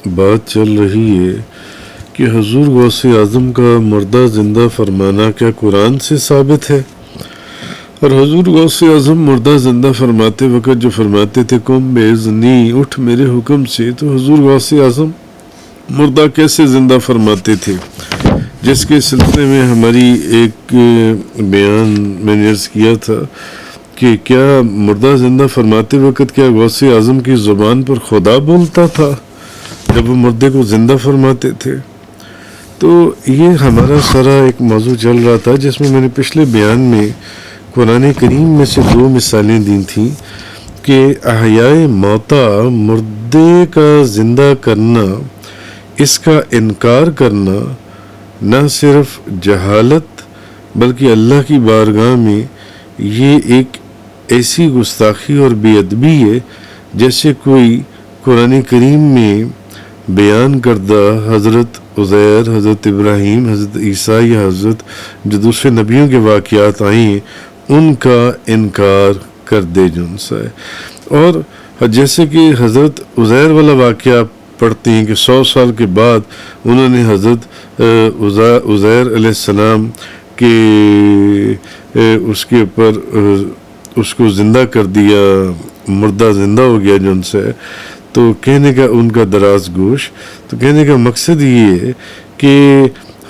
بات چل رہی ہے کہ حضور غوث اعظم کا مردہ زندہ فرمانا کیا قرآن سے ثابت ہے؟ اور حضور غوث اعظم مردہ زندہ فرماتے وقت جو فرماتے تھے قم باذنی، اٹھ میرے حکم سے، تو حضور غوث اعظم مردہ کیسے زندہ فرماتے تھے؟ جس کے سلسلے میں ہماری ایک بیان میں نے عرض کیا تھا کہ کیا مردہ زندہ فرماتے وقت کیا غوث اعظم کی زبان پر خدا بولتا تھا جب وہ مردے کو زندہ فرماتے تھے؟ تو یہ ہمارا سارا ایک موضوع چل رہا تھا جس میں نے پچھلے بیان میں قرآن کریم میں سے 2 مثالیں دی تھیں کہ احیاء موتا، مردے کا زندہ کرنا، اس کا انکار کرنا نہ صرف جہالت بلکہ اللہ کی بارگاہ میں یہ ایک ایسی گستاخی اور بے ادبی ہے جیسے کوئی قرآن کریم میں بیان کردہ حضرت عزیر، حضرت ابراہیم، حضرت عیسیٰ یا حضرت جو دوسرے نبیوں کے واقعات آئے ہیں ان کا انکار کر دے جو ان سے ہے۔ اور جیسے کہ حضرت عزیر والا واقعہ پڑھتے ہیں کہ 100 سال کے بعد انہوں نے حضرت عزیر علیہ السلام کے اس کے اوپر اس کو زندہ کر دیا، مردہ زندہ ہو گیا جو ان سے ہے۔ تو کہنے کا ان کا دراز گوش، تو کہنے کا مقصد یہ ہے کہ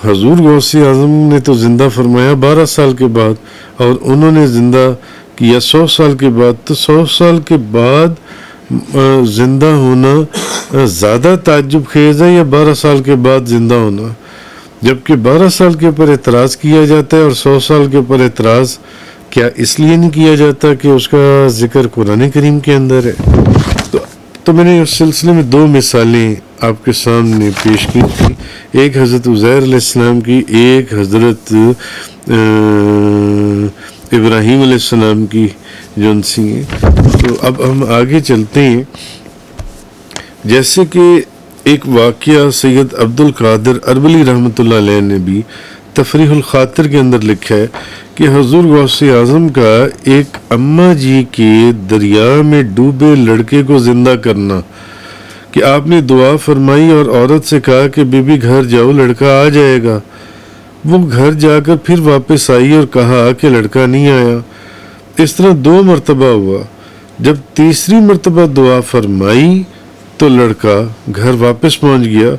حضور غوث اعظم نے تو زندہ فرمایا 12 سال کے بعد، اور انہوں نے زندہ کیا 100 سال کے بعد۔ تو 100 سال کے بعد زندہ ہونا زیادہ تعجب خیز ہے یا 12 سال کے بعد زندہ ہونا؟ جبکہ 12 سال کے اوپر اعتراض کیا جاتا ہے اور 100 سال کے اوپر اعتراض کیا اس لیے نہیں کیا جاتا کہ اس کا ذکر قرآن کریم کے اندر ہے؟ تو میں نے اس سلسلے میں 2 مثالیں آپ کے سامنے پیش کی تھی، ایک حضرت عزیر علیہ السلام کی، ایک حضرت ابراہیم علیہ السلام کی جو ان سی ہیں۔ تو اب ہم آگے چلتے ہیں۔ جیسے کہ ایک واقعہ سید عبد القادر اربلی رحمۃ اللہ علیہ نے بھی تفریح الخاطر کے اندر لکھا ہے کہ حضور غوث اعظم کا ایک اماں جی کے دریا میں ڈوبے لڑکے کو زندہ کرنا، کہ آپ نے دعا فرمائی اور عورت سے کہا کہ بی بی گھر جاؤ، لڑکا آ جائے گا۔ وہ گھر جا کر پھر واپس آئی اور کہا کہ لڑکا نہیں آیا۔ اس طرح 2 مرتبہ ہوا۔ جب تیسری مرتبہ دعا فرمائی تو لڑکا گھر واپس پہنچ گیا۔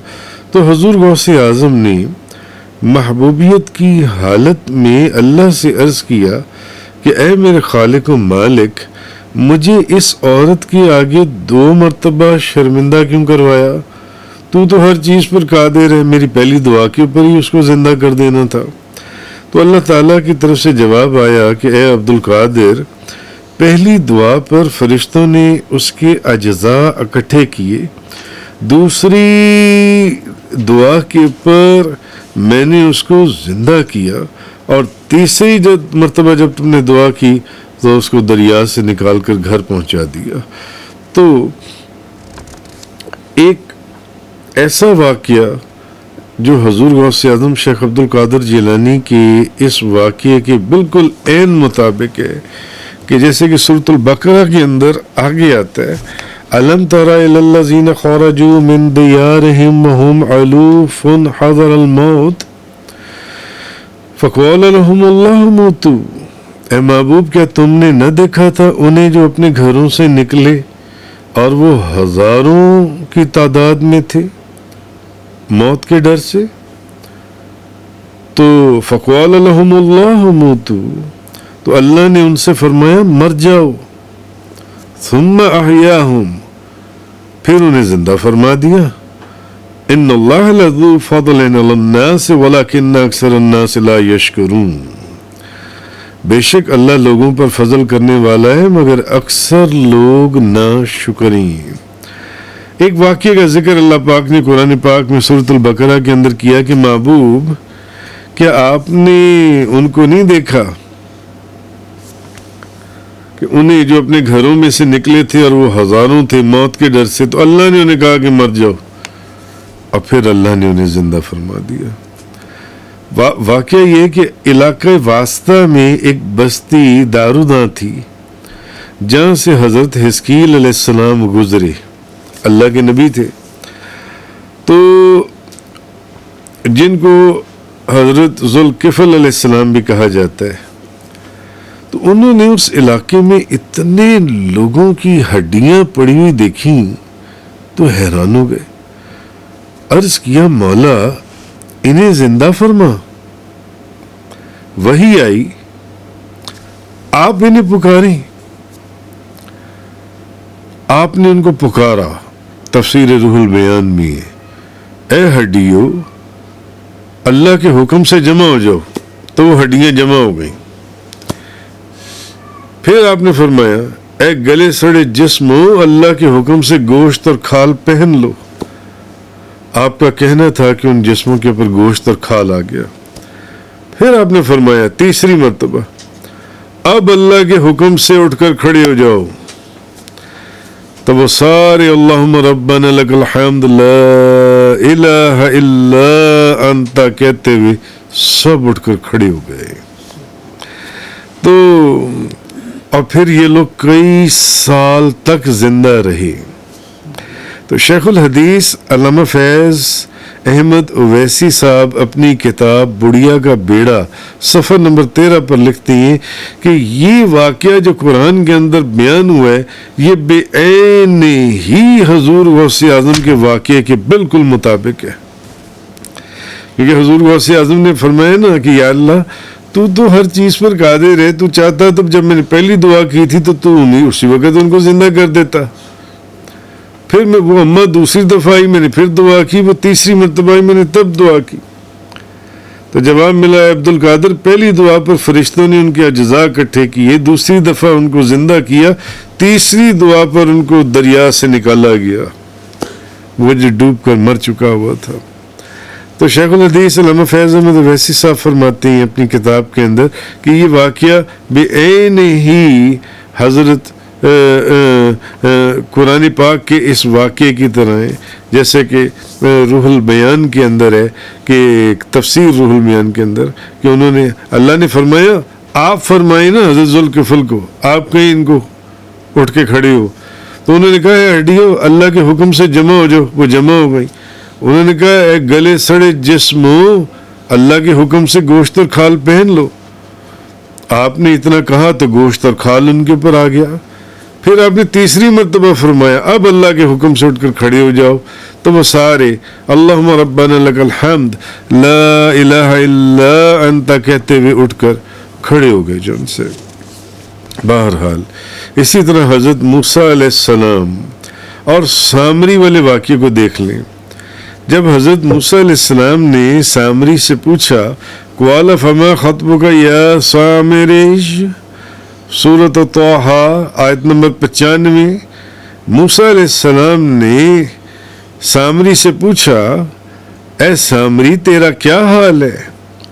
تو حضور غوث اعظم نے محبوبیت کی حالت میں اللہ سے عرض کیا کہ اے میرے خالق و مالک، مجھے اس عورت کے آگے 2 مرتبہ شرمندہ کیوں کروایا؟ تو ہر چیز پر قادر ہے، میری پہلی دعا کے اوپر ہی اس کو زندہ کر دینا تھا۔ تو اللہ تعالیٰ کی طرف سے جواب آیا کہ اے عبد القادر، پہلی دعا پر فرشتوں نے اس کے اجزاء اکٹھے کیے، دوسری دعا کے اوپر میں نے اس کو زندہ کیا، اور تیسری مرتبہ جب تم نے دعا کی تو اس کو دریا سے نکال کر گھر پہنچا دیا۔ تو ایک ایسا واقعہ جو حضور غوث اعظم شیخ عبد القادر جیلانی کے اس واقعے کے بالکل عین مطابق ہے، کہ جیسے کہ سورۃ البقرہ کے اندر آگے آتا ہے أَلَمْ تَرَ إِلَى الَّذِينَ خَرَجُوا مِنْ دِيَارِهِمْ وَهُمْ أُلُوفٌ حَذَرَ الْمَوْتِ فَقَالَ لَهُمُ اللَّهُ مُوتُوا۔ اے محبوب، کیا تم نے نہ دیکھا تھا انہیں جو اپنے گھروں سے نکلے اور وہ ہزاروں کی تعداد میں تھے موت کے ڈر سے؟ تو فَقَالَ لَهُمُ اللَّهُ مُوتُوا، تو اللہ نے ان سے فرمایا مر جاؤ، ثم احیاہم، پھر انہیں زندہ فرما دیا۔ ان اللہ لذو فضل علی الناس ولکن اکثر الناس لا یشکرون، بے شک اللہ لوگوں پر فضل کرنے والا ہے مگر اکثر لوگ نا شکری ہیں۔ ایک واقعے کا ذکر اللہ پاک نے قرآن پاک میں سورۃ البقرہ کے اندر کیا کہ محبوب، کیا آپ نے ان کو نہیں دیکھا کہ انہیں جو اپنے گھروں میں سے نکلے تھے اور وہ ہزاروں تھے موت کے ڈر سے، تو اللہ نے انہیں کہا کہ مر جاؤ، اور پھر اللہ نے انہیں زندہ فرما دیا۔ واقعہ یہ کہ علاقہ واسطہ میں ایک بستی داروداں تھی جہاں سے حضرت حزقیل علیہ السلام گزرے، اللہ کے نبی تھے، تو جن کو حضرت ذوالکفل علیہ السلام بھی کہا جاتا ہے، تو انہوں نے اس علاقے میں اتنے لوگوں کی ہڈیاں پڑی ہوئی دیکھیں تو حیران ہو گئے. عرض کیا مولا انہیں زندہ فرما. وحی آئی، آپ انہیں پکاریں. آپ نے ان کو پکارا. تفسیر روح البیان میں ہے، اے ہڈیو اللہ کے حکم سے جمع ہو جاؤ. تو وہ ہڈیاں جمع ہو گئیں. پھر آپ نے فرمایا اے گلے سڑے جسمو اللہ کے حکم سے گوشت اور کھال پہن لو. آپ کا کہنا تھا کہ ان جسموں کے اوپر گوشت اور کھال آ گیا. پھر آپ نے فرمایا تیسری مرتبہ اب اللہ کے حکم سے اٹھ کر کھڑے ہو جاؤ. تو وہ سارے اللہم ربنا لک الحمد لا الہ الا انت کہتے ہوئے سب اٹھ کر کھڑے ہو گئے. تو اور پھر یہ لوگ کئی سال تک زندہ رہے. تو شیخ الحدیث علامہ فیض احمد اویسی صاحب اپنی کتاب بڑھیا کا بیڑا صفحہ نمبر 13 پر لکھتے ہیں کہ یہ واقعہ جو قرآن کے اندر بیان ہوا ہے یہ بے عین ہی حضور غوث اعظم کے واقعے کے بالکل مطابق ہے. کیونکہ حضور غوث اعظم نے فرمایا نا کہ یا اللہ تو ہر چیز پر قادر ہے، تو چاہتا تب جب میں نے پہلی دعا کی تھی تو نہیں اسی وقت ان کو زندہ کر دیتا. پھر میں وہ اماں دوسری دفعہ آئی، میں نے پھر دعا کی، وہ تیسری مرتبہ آئی، میں نے تب دعا کی. تو جواب ملا عبد القادر پہلی دعا پر فرشتوں نے ان کے اجزاء اکٹھے کیے، دوسری دفعہ ان کو زندہ کیا، تیسری دعا پر ان کو دریا سے نکالا گیا، وہ جو ڈوب کر مر چکا ہوا تھا. تو شیخ الحدیث علامہ فیض احمد اویسی صاحب فرماتے ہیں اپنی کتاب کے اندر کہ یہ واقعہ بے عین ہی حضرت قرآن پاک کے اس واقعے کی طرح ہے، جیسے کہ روح البیان کے اندر ہے کہ تفسیر روح البیان کے اندر کہ انہوں نے اللہ نے فرمایا آپ فرمائیں نا حضرت ذوالکفل کو، آپ کہیں ان کو اٹھ کے کھڑے ہو. تو انہوں نے کہا اے ہڈیو اللہ کے حکم سے جمع ہو جاؤ. وہ جمع ہو گئی. انہوں نے کہا اے گلے سڑے جسمو اللہ کے حکم سے گوشت اور کھال پہن لو. آپ نے اتنا کہا تو گوشت اور کھال ان کے اوپر آ گیا. پھر آپ نے تیسری مرتبہ فرمایا اب اللہ کے حکم سے اٹھ کر کھڑے ہو جاؤ. تو وہ سارے اللہم ربنا لک الحمد لا الہ الا انت کہتے ہوئے اٹھ کر کھڑے ہو گئے جو ان سے. بہرحال اسی طرح حضرت موسیٰ علیہ السلام اور سامری والے واقعے کو دیکھ لیں. جب حضرت موسیٰ علیہ السلام نے سامری سے پوچھا قال فما خطبک یا سامریش، سورۃ طٰہٰ آیت نمبر 95، موسیٰ علیہ السلام نے سامری سے پوچھا اے سامری تیرا کیا حال ہے،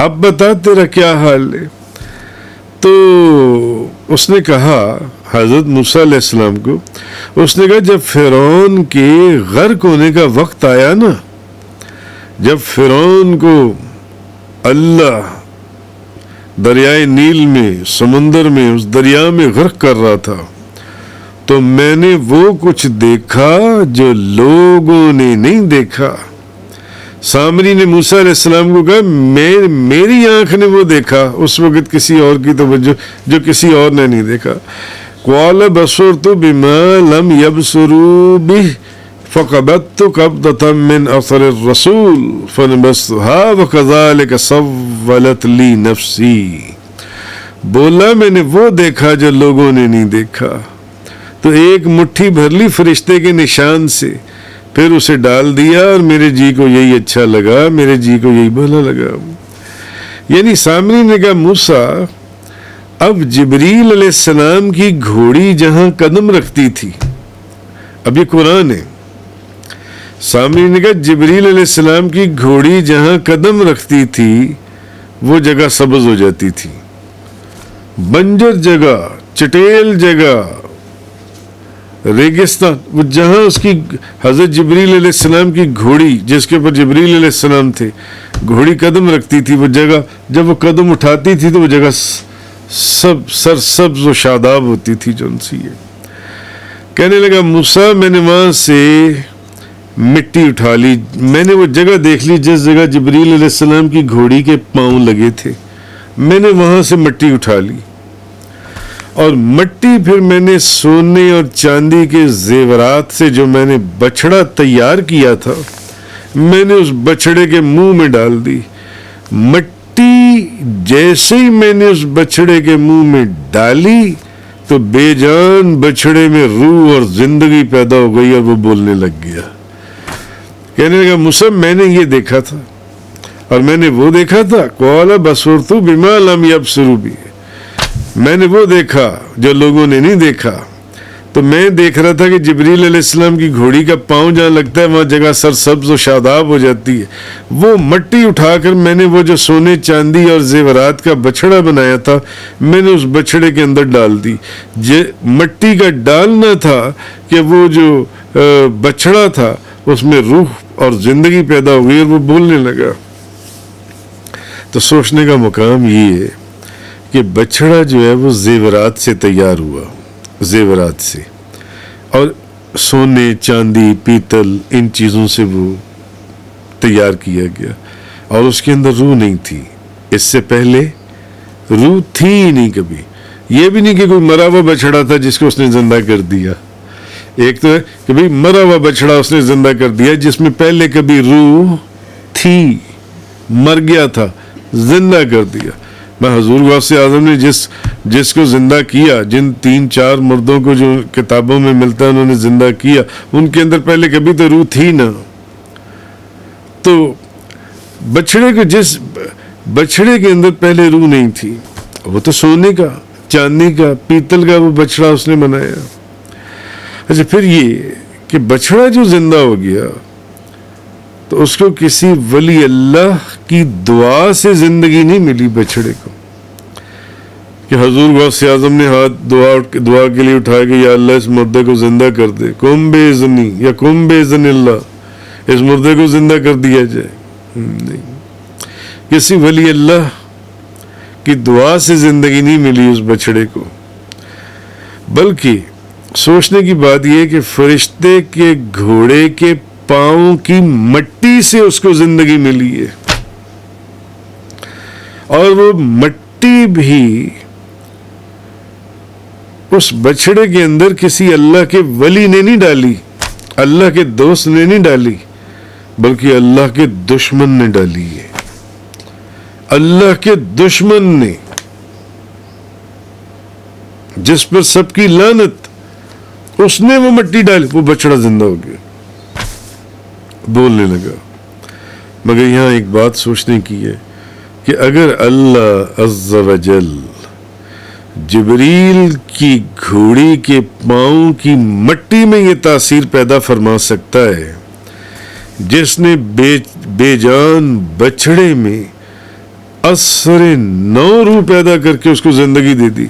اب بتا تیرا کیا حال ہے. تو اس نے کہا حضرت موسیٰ علیہ السلام کو، اس نے کہا جب فرعون کے غرق ہونے کا وقت آیا نا، جب فرعون کو اللہ دریائے نیل میں سمندر میں اس دریا میں غرق کر رہا تھا، تو میں نے وہ کچھ دیکھا جو لوگوں نے نہیں دیکھا. سامری نے موسیٰ علیہ السلام کو کہا میری آنکھ نے وہ دیکھا اس وقت کسی اور کی توجہ جو کسی اور نے نہیں دیکھا. قال بصرت بما لم يبصروا به فقبضت قبضة من اثر الرسول فنبذتها وكذلك سولت لي نفسي. بولا میں نے وہ دیکھا جو لوگوں نے نہیں دیکھا، تو ایک مٹھی بھر لی فرشتے کے نشان سے، پھر اسے ڈال دیا اور میرے جی کو یہی اچھا لگا، میرے جی کو یہی بھلا لگا. یعنی سامری نے کہا موسیٰ اب جبریل علیہ السلام کی گھوڑی جہاں قدم رکھتی تھی، اب یہ قرآن ہے، سامری نے کہا جبریل علیہ السلام کی گھوڑی جہاں قدم رکھتی تھی وہ جگہ سبز ہو جاتی تھی، بنجر جگہ، چٹیل جگہ، ریگستان. وہ جہاں اس کی حضرت جبریل علیہ السلام کی گھوڑی جس کے اوپر جبریل علیہ السلام تھے گھوڑی قدم رکھتی تھی، وہ جگہ جب وہ قدم اٹھاتی تھی تو وہ جگہ سب سرسبز و شاداب ہوتی تھی جو ان سے. یہ کہنے لگا موسیٰ میں نے وہاں سے مٹی اٹھا لی. میں نے وہ جگہ دیکھ لی جس جگہ جبریل علیہ السلام کی گھوڑی کے پاؤں لگے تھے. میں نے وہاں سے مٹی اٹھا لی اور مٹی پھر میں نے سونے اور چاندی کے زیورات سے جو میں نے بچڑا تیار کیا تھا میں نے اس بچڑے کے منہ میں ڈال دی. مٹی جیسے ہی میں نے اس بچڑے کے منہ میں ڈالی تو بے جان بچڑے میں روح اور زندگی پیدا ہو گئی اور وہ بولنے لگ گیا. کہنے لگا مصعب میں نے یہ دیکھا تھا اور میں نے وہ دیکھا تھا. قال بصرت بما لم يبصروا به. میں نے وہ دیکھا جو لوگوں نے نہیں دیکھا. تو میں دیکھ رہا تھا کہ جبریل علیہ السلام کی گھوڑی کا پاؤں جہاں لگتا ہے وہاں جگہ سرسبز و شاداب ہو جاتی ہے. وہ مٹی اٹھا کر میں نے وہ جو سونے چاندی اور زیورات کا بچڑا بنایا تھا میں نے اس بچڑے کے اندر ڈال دی. مٹی کا ڈالنا تھا کہ وہ جو بچڑا تھا اس میں روح اور زندگی پیدا ہو گئی اور وہ بولنے لگا. تو سوچنے کا مقام یہ ہے کہ بچڑا جو ہے وہ زیورات سے تیار ہوا, زیورات سے, اور سونے چاندی پیتل ان چیزوں سے وہ تیار کیا گیا اور اس کے اندر روح نہیں تھی. اس سے پہلے روح تھی ہی نہیں کبھی. یہ بھی نہیں کہ کوئی مرا ہوا بچڑا تھا جس کو اس نے زندہ کر دیا. ایک تو ہے کہ بھئی مرا ہوا بچڑا اس نے زندہ کر دیا جس میں پہلے کبھی روح تھی, مر گیا تھا, زندہ کر دیا. میں حضور غوث اعظم نے جس کو زندہ کیا, جن 3-4 مردوں کو جو کتابوں میں ملتا ہے انہوں نے زندہ کیا, ان کے اندر پہلے کبھی تو روح تھی نا. تو بچڑے کو جس بچڑے کے اندر پہلے روح نہیں تھی, وہ تو سونے کا چاندی کا پیتل کا وہ بچڑا اس نے بنایا. اچھا پھر یہ کہ بچڑا جو زندہ ہو گیا تو اس کو کسی ولی اللہ کی دعا سے زندگی نہیں ملی بچڑے کو کہ حضور غوث اعظم نے ہاتھ دعا کے لیے اٹھایا کہ یا اللہ اس مردے کو زندہ کر دے, کم بے اذنی یا کم بے اذن اللہ, اس مردے کو زندہ کر دیا جائے. نہیں, کسی ولی اللہ کی دعا سے زندگی نہیں ملی اس بچڑے کو. بلکہ سوچنے کی بات یہ کہ فرشتے کے گھوڑے کے پاؤں کی مٹی سے اس کو زندگی ملی ہے, اور وہ مٹی بھی اس بچڑے کے اندر کسی اللہ کے ولی نے نہیں ڈالی, اللہ کے دوست نے نہیں ڈالی, بلکہ اللہ کے دشمن نے ڈالی ہے. اللہ کے دشمن نے, جس پر سب کی لعنت, اس نے وہ مٹی ڈالی, وہ بچڑا زندہ ہو گیا, بولنے لگا. مگر یہاں ایک بات سوچنے کی ہے کہ اگر اللہ عز و جل جبریل کی گھوڑی کے پاؤں کی مٹی میں یہ تاثیر پیدا فرما سکتا ہے جس نے بے جان بچڑے میں اثر نو روح پیدا کر کے اس کو زندگی دے دی,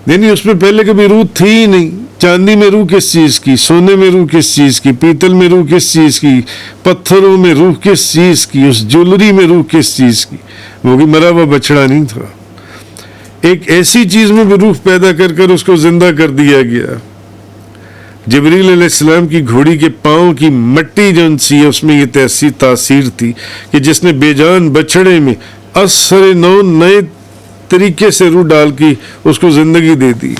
یعنی اس میں پہلے کبھی روح تھی ہی نہیں. چاندی میں روح کس چیز کی, سونے میں روح کس چیز کی, پیتل میں روح کس چیز کی, پتھروں میں روح کس چیز کی, اس جولری میں روح کس چیز کی, وہ بھی مرا ہوا بچڑا نہیں تھا. ایک ایسی چیز میں بھی روح پیدا کر کر اس کو زندہ کر دیا گیا. جبریل علیہ السلام کی گھوڑی کے پاؤں کی مٹی جو سی اس میں یہ تاثیر تھی کہ جس نے بے جان بچڑے میں اثر نو نئے طریقے سے روح ڈال کی اس کو زندگی دے دی.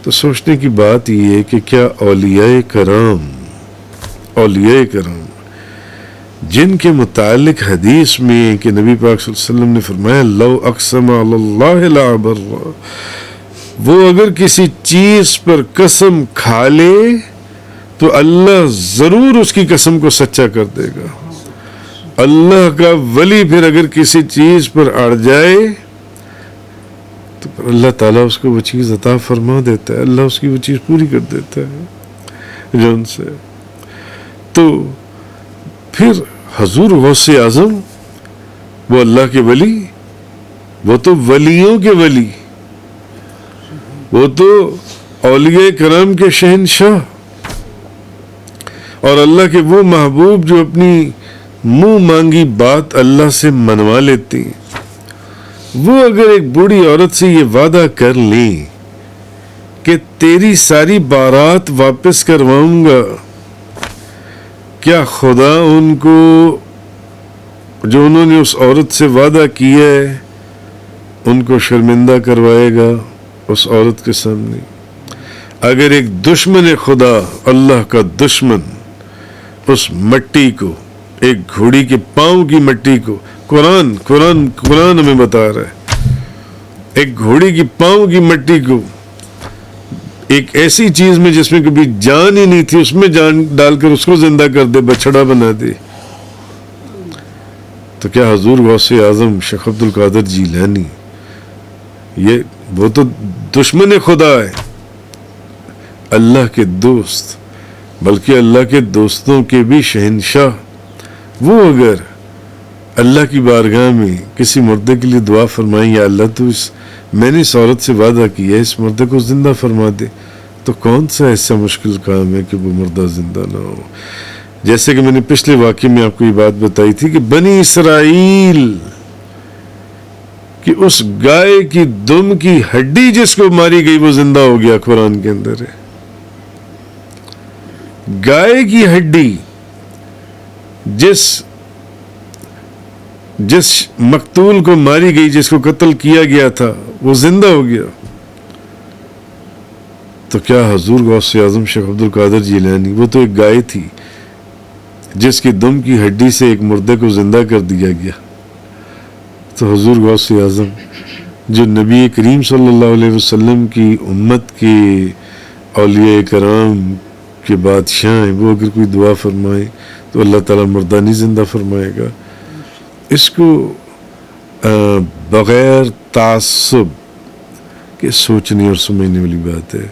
تو سوچنے کی بات یہ ہے کہ کیا اولیاء کرام جن کے متعلق حدیث میں کہ نبی پاک صلی اللہ علیہ وسلم نے فرمایا لو اقسم علی اللہ لابر, وہ اگر کسی چیز پر قسم کھا لے تو اللہ ضرور اس کی قسم کو سچا کر دے گا. اللہ کا ولی پھر اگر کسی چیز پر اڑ جائے تو اللہ تعالیٰ اس کو وہ چیز عطا فرما دیتا ہے, اللہ اس کی وہ چیز پوری کر دیتا ہے جو ان سے. تو پھر حضور غوث اعظم وہ اللہ کے ولی, وہ تو ولیوں کے ولی, وہ تو اولیاء کرام کے شہنشاہ, اور اللہ کے وہ محبوب جو اپنی منہ مانگی بات اللہ سے منوا لیتے ہیں. وہ اگر ایک بوڑھی عورت سے یہ وعدہ کر لیں کہ تیری ساری بارات واپس کرواؤں گا کیا خدا ان کو جو انہوں نے اس عورت سے وعدہ کیا ہے ان کو شرمندہ کروائے گا اس عورت کے سامنے؟ اگر ایک دشمن خدا، اللہ کا دشمن، اس مٹی کو، ایک گھوڑی کے پاؤں کی مٹی کو، قرآن ہمیں بتا رہا ہے، ایک گھوڑی کی پاؤں کی مٹی کو ایک ایسی چیز میں جس میں کبھی جان ہی نہیں تھی اس میں جان ڈال کر اس کو زندہ کر دے، بچڑا بنا دے، تو کیا حضور غوث اعظم شیخ عبد القادر جیلانی وہ تو دشمن خدا ہے، اللہ کے دوست، بلکہ اللہ کے دوستوں کے بھی شہنشاہ، وہ اگر اللہ کی بارگاہ میں کسی مردے کے لیے دعا فرمائیں، یا اللہ تو میں نے اس عورت سے وعدہ کیا ہے اس مردے کو زندہ فرما دے، تو کون سا ایسا مشکل کام ہے کہ وہ مردہ زندہ نہ ہو؟ جیسے کہ میں نے پچھلے واقعے میں آپ کو یہ بات بتائی تھی کہ بنی اسرائیل کہ اس گائے کی دم کی ہڈی جس کو ماری گئی وہ زندہ ہو گیا، قرآن کے اندر ہے، گائے کی ہڈی جس مقتول کو ماری گئی، جس کو قتل کیا گیا تھا، وہ زندہ ہو گیا، تو کیا حضور غوث اعظم شیخ عبد القادر جیلانی، وہ تو ایک گائے تھی جس کی دم کی ہڈی سے ایک مردے کو زندہ کر دیا گیا، تو حضور غوث اعظم جو نبی کریم صلی اللہ علیہ وسلم کی امت کے اولیاء کرام کے بادشاہ ہیں، وہ اگر کوئی دعا فرمائے تو اللہ تعالیٰ مردہ نہیں زندہ فرمائے گا؟ اس کو بغیر تعصب کے سوچنے اور سمجھنے والی بات ہے۔